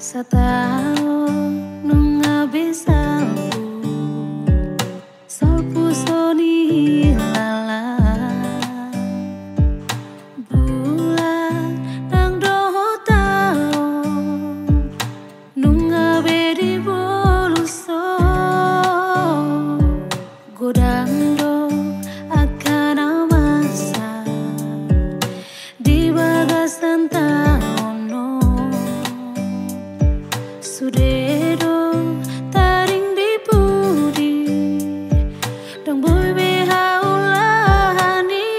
Setahun nunga bisa salpu soni lala bulan nang doho taon nunga bedi boluso godang do akan amasa di bagasan taono sudedo taring di pudi dong boy behaulahani